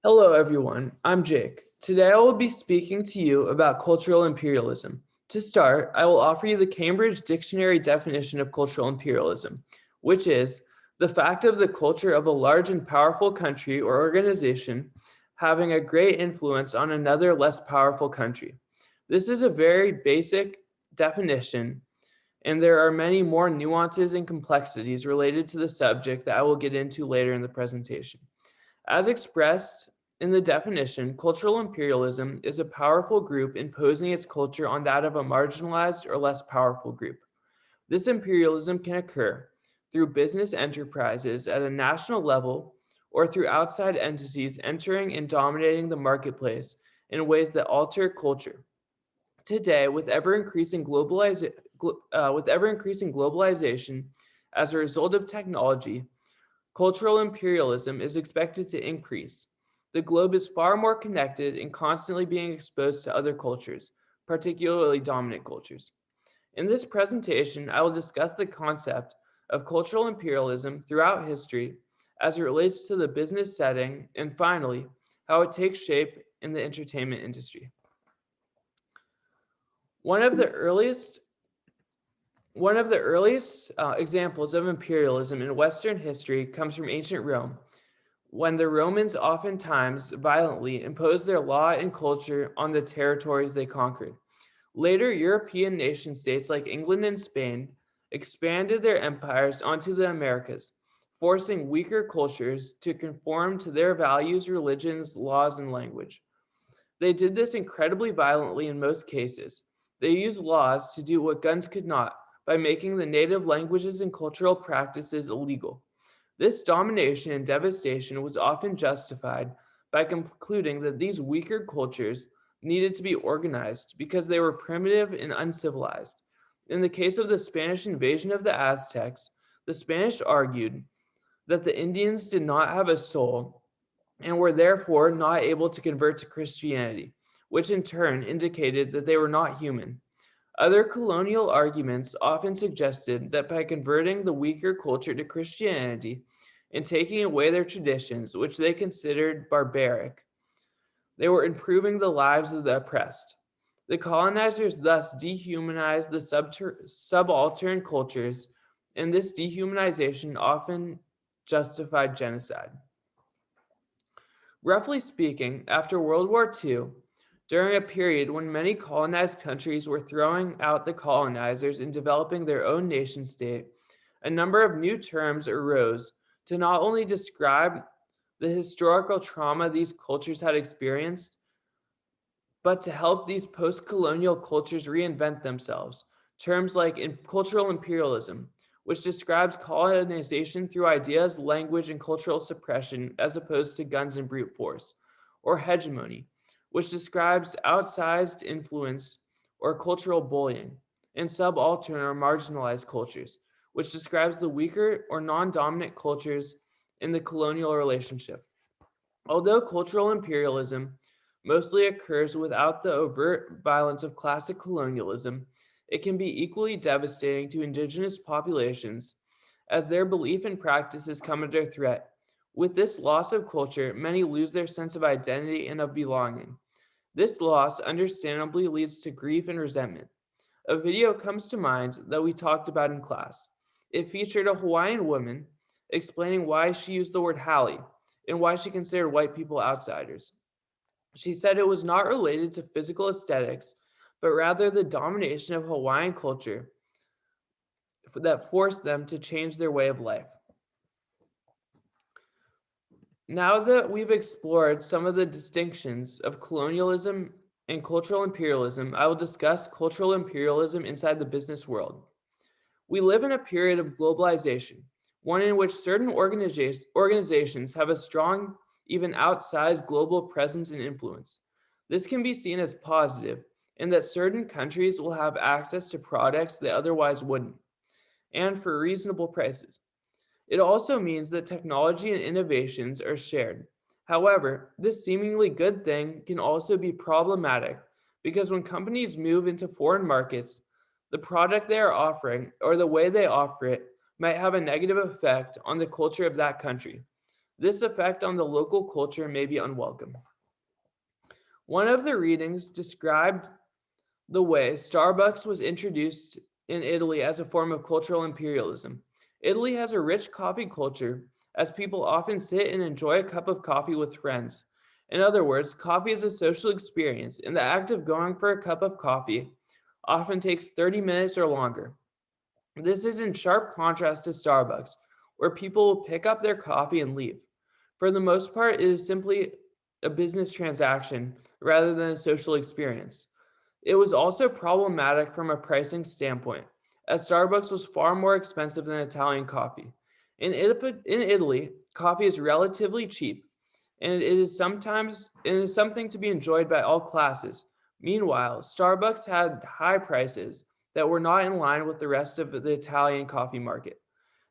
Hello, everyone. I'm Jake. Today I will be speaking to you about cultural imperialism. To start, I will offer you the Cambridge Dictionary definition of cultural imperialism, which is the fact of the culture of a large and powerful country or organization having a great influence on another less powerful country. This is a very basic definition, and there are many more nuances and complexities related to the subject that I will get into later in the presentation. As expressed in the definition, cultural imperialism is a powerful group imposing its culture on that of a marginalized or less powerful group. This imperialism can occur through business enterprises at a national level or through outside entities entering and dominating the marketplace in ways that alter culture. Today, with ever increasing globalization as a result of technology, cultural imperialism is expected to increase. The globe is far more connected and constantly being exposed to other cultures, particularly dominant cultures. In this presentation, I will discuss the concept of cultural imperialism throughout history as it relates to the business setting, and finally, how it takes shape in the entertainment industry. One of the earliest One of the earliest examples of imperialism in Western history comes from ancient Rome, when the Romans oftentimes violently imposed their law and culture on the territories they conquered. Later, European nation states like England and Spain expanded their empires onto the Americas, forcing weaker cultures to conform to their values, religions, laws, and language. They did this incredibly violently in most cases. They used laws to do what guns could not by making the native languages and cultural practices illegal. This domination and devastation was often justified by concluding that these weaker cultures needed to be organized because they were primitive and uncivilized. In the case of the Spanish invasion of the Aztecs, the Spanish argued that the Indians did not have a soul and were therefore not able to convert to Christianity, which in turn indicated that they were not human. Other colonial arguments often suggested that by converting the weaker culture to Christianity and taking away their traditions, which they considered barbaric, they were improving the lives of the oppressed. The colonizers thus dehumanized the subaltern cultures, and this dehumanization often justified genocide. Roughly speaking, after World War II, during a period when many colonized countries were throwing out the colonizers and developing their own nation state, a number of new terms arose to not only describe the historical trauma these cultures had experienced, but to help these post colonial cultures reinvent themselves. Terms like cultural imperialism, which describes colonization through ideas, language, and cultural suppression as opposed to guns and brute force, or hegemony, which describes outsized influence or cultural bullying, and subaltern or marginalized cultures, which describes the weaker or non dominant cultures in the colonial relationship. Although cultural imperialism mostly occurs without the overt violence of classic colonialism, it can be equally devastating to indigenous populations as their belief and practices come under threat. With this loss of culture, many lose their sense of identity and of belonging. This loss understandably leads to grief and resentment. A video comes to mind that we talked about in class. It featured a Hawaiian woman explaining why she used the word Hallie and why she considered white people outsiders. She said it was not related to physical aesthetics, but rather the domination of Hawaiian culture that forced them to change their way of life. Now that we've explored some of the distinctions of colonialism and cultural imperialism, I will discuss cultural imperialism inside the business world. We live in a period of globalization, one in which certain organizations have a strong, even outsized global presence and influence. This can be seen as positive in that certain countries will have access to products they otherwise wouldn't, and for reasonable prices. It also means that technology and innovations are shared. However, this seemingly good thing can also be problematic because when companies move into foreign markets, the product they are offering or the way they offer it might have a negative effect on the culture of that country. This effect on the local culture may be unwelcome. One of the readings described the way Starbucks was introduced in Italy as a form of cultural imperialism. Italy has a rich coffee culture, as people often sit and enjoy a cup of coffee with friends. In other words, coffee is a social experience, and the act of going for a cup of coffee often takes 30 minutes or longer. This is in sharp contrast to Starbucks, where people will pick up their coffee and leave. For the most part, it is simply a business transaction rather than a social experience. It was also problematic from a pricing standpoint, as Starbucks was far more expensive than Italian coffee. In Italy, coffee is relatively cheap, and it is something to be enjoyed by all classes. Meanwhile, Starbucks had high prices that were not in line with the rest of the Italian coffee market.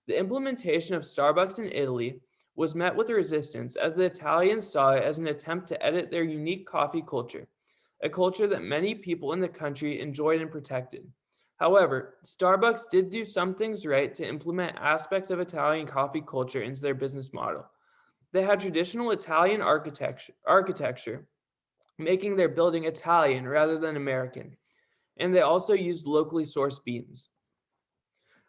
The implementation of Starbucks in Italy was met with resistance as the Italians saw it as an attempt to edit their unique coffee culture, a culture that many people in the country enjoyed and protected. However, Starbucks did do some things right to implement aspects of Italian coffee culture into their business model. They had traditional Italian architecture, making their building Italian rather than American, and they also used locally sourced beans.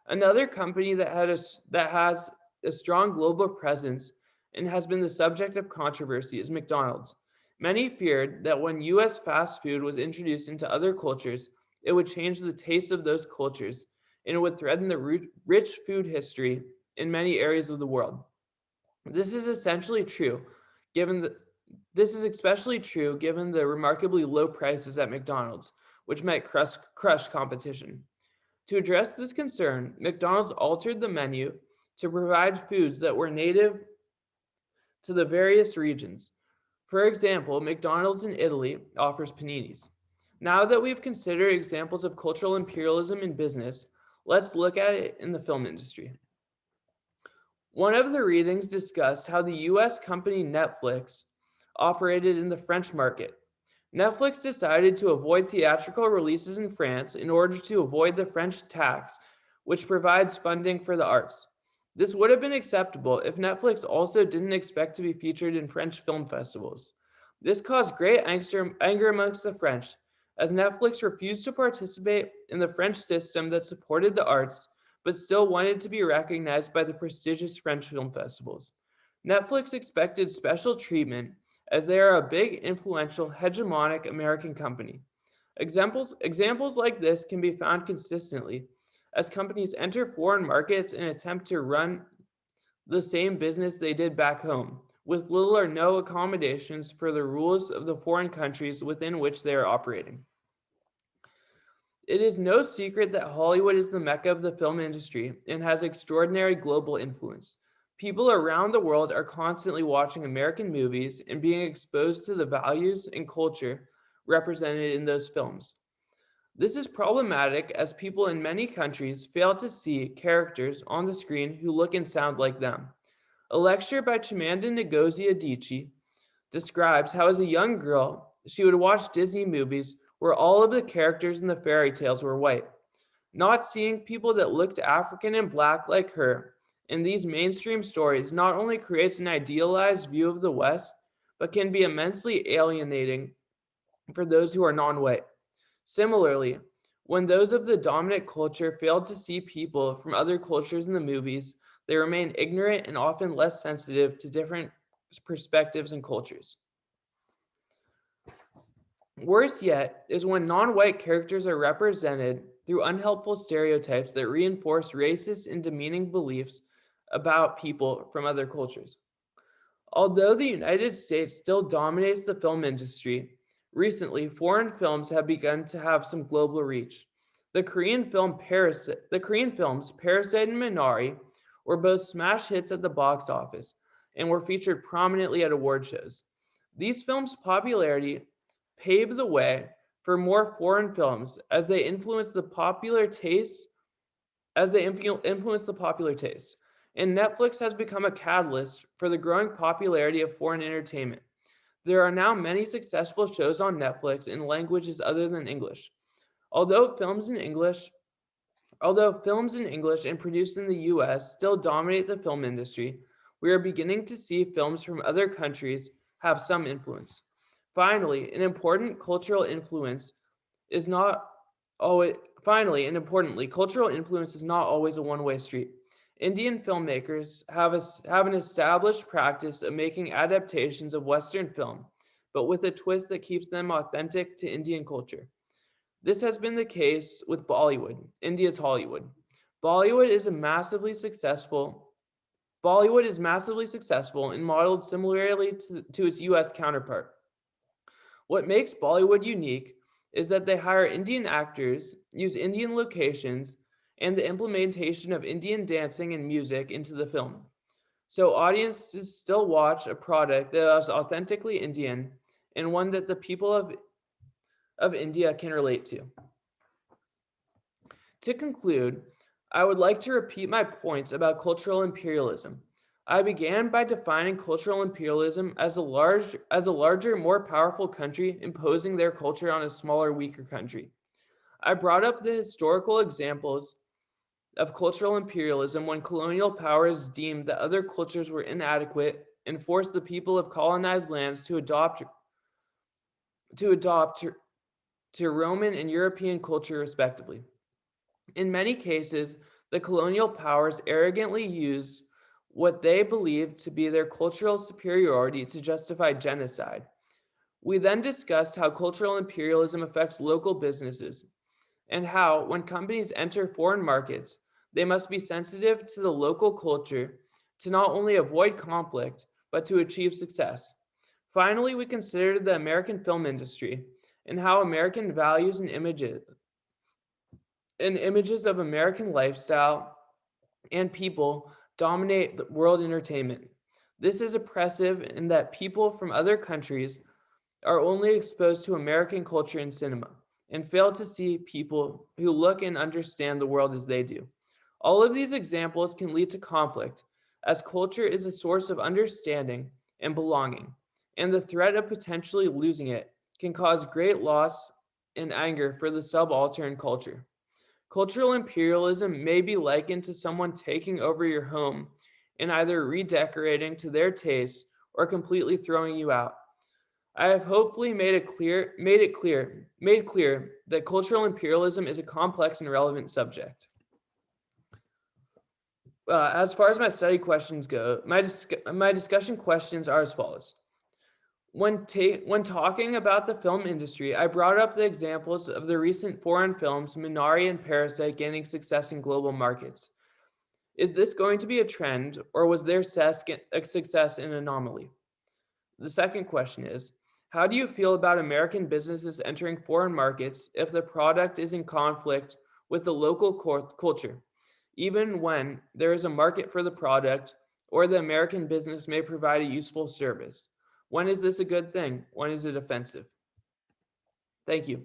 Another company that has a strong global presence and has been the subject of controversy is McDonald's. Many feared that when US fast food was introduced into other cultures, it would change the taste of those cultures and it would threaten the rich food history in many areas of the world. This is essentially true, given the this is especially true given the remarkably low prices at McDonald's, which might crush competition. To address this concern, McDonald's altered the menu to provide foods that were native to the various regions. For example, McDonald's in Italy offers paninis. Now that we've considered examples of cultural imperialism in business, let's look at it in the film industry. One of the readings discussed how the US company Netflix operated in the French market. Netflix decided to avoid theatrical releases in France in order to avoid the French tax, which provides funding for the arts. This would have been acceptable if Netflix also didn't expect to be featured in French film festivals. This caused great anger amongst the French, as Netflix refused to participate in the French system that supported the arts, but still wanted to be recognized by the prestigious French film festivals. Netflix expected special treatment as they are a big, influential, hegemonic American company. Examples like this can be found consistently as companies enter foreign markets and attempt to run the same business they did back home, with little or no accommodations for the rules of the foreign countries within which they are operating. It is no secret that Hollywood is the mecca of the film industry and has extraordinary global influence. People around the world are constantly watching American movies and being exposed to the values and culture represented in those films. This is problematic as people in many countries fail to see characters on the screen who look and sound like them. A lecture by Chimamanda Ngozi Adichie describes how, as a young girl, she would watch Disney movies where all of the characters in the fairy tales were white. Not seeing people that looked African and black like her in these mainstream stories not only creates an idealized view of the West, but can be immensely alienating for those who are non white. Similarly, when those of the dominant culture fail to see people from other cultures in the movies, they remain ignorant and often less sensitive to different perspectives and cultures. Worse yet is when non white characters are represented through unhelpful stereotypes that reinforce racist and demeaning beliefs about people from other cultures. Although the United States still dominates the film industry, recently foreign films have begun to have some global reach. The Korean films Parasite and Minari were both smash hits at the box office and were featured prominently at award shows. These films' popularity paved the way for more foreign films as they influence the popular taste. And Netflix has become a catalyst for the growing popularity of foreign entertainment. There are now many successful shows on Netflix in languages other than English. Although films in English, Although films in English and produced in the US still dominate the film industry, we are beginning to see films from other countries have some influence. Finally, an important cultural influence is not always finally and importantly, cultural influence is not always a one-way street. Indian filmmakers have an established practice of making adaptations of Western film, but with a twist that keeps them authentic to Indian culture. This has been the case with Bollywood, India's Hollywood. Bollywood is a massively successful Bollywood is massively successful and modeled similarly to its US counterpart. What makes Bollywood unique is that they hire Indian actors, use Indian locations, and the implementation of Indian dancing and music into the film. So audiences still watch a product that is authentically Indian and one that the people of India can relate to. To conclude, I would like to repeat my points about cultural imperialism. I began by defining cultural imperialism as a larger, more powerful country imposing their culture on a smaller, weaker country. I brought up the historical examples of cultural imperialism when colonial powers deemed that other cultures were inadequate and forced the people of colonized lands to adopt to Roman and European culture respectively. In many cases, the colonial powers arrogantly used what they believed to be their cultural superiority to justify genocide. We then discussed how cultural imperialism affects local businesses and how, when companies enter foreign markets, they must be sensitive to the local culture to not only avoid conflict, but to achieve success. Finally, we considered the American film industry and how American values and images of American lifestyle and people dominate the world entertainment. This is oppressive in that people from other countries are only exposed to American culture and cinema and fail to see people who look and understand the world as they do. All of these examples can lead to conflict, as culture is a source of understanding and belonging, and the threat of potentially losing it can cause great loss and anger for the subaltern culture. Cultural imperialism may be likened to someone taking over your home and either redecorating to their taste or completely throwing you out. I have hopefully made clear that cultural imperialism is a complex and relevant subject. As far as my study questions go, my discussion questions are as follows. When talking about the film industry, I brought up the examples of the recent foreign films Minari and Parasite gaining success in global markets. Is this going to be a trend, or was their success an anomaly? The second question is, how do you feel about American businesses entering foreign markets if the product is in conflict with the local culture, even when there is a market for the product or the American business may provide a useful service? When is this a good thing? When is it offensive? Thank you.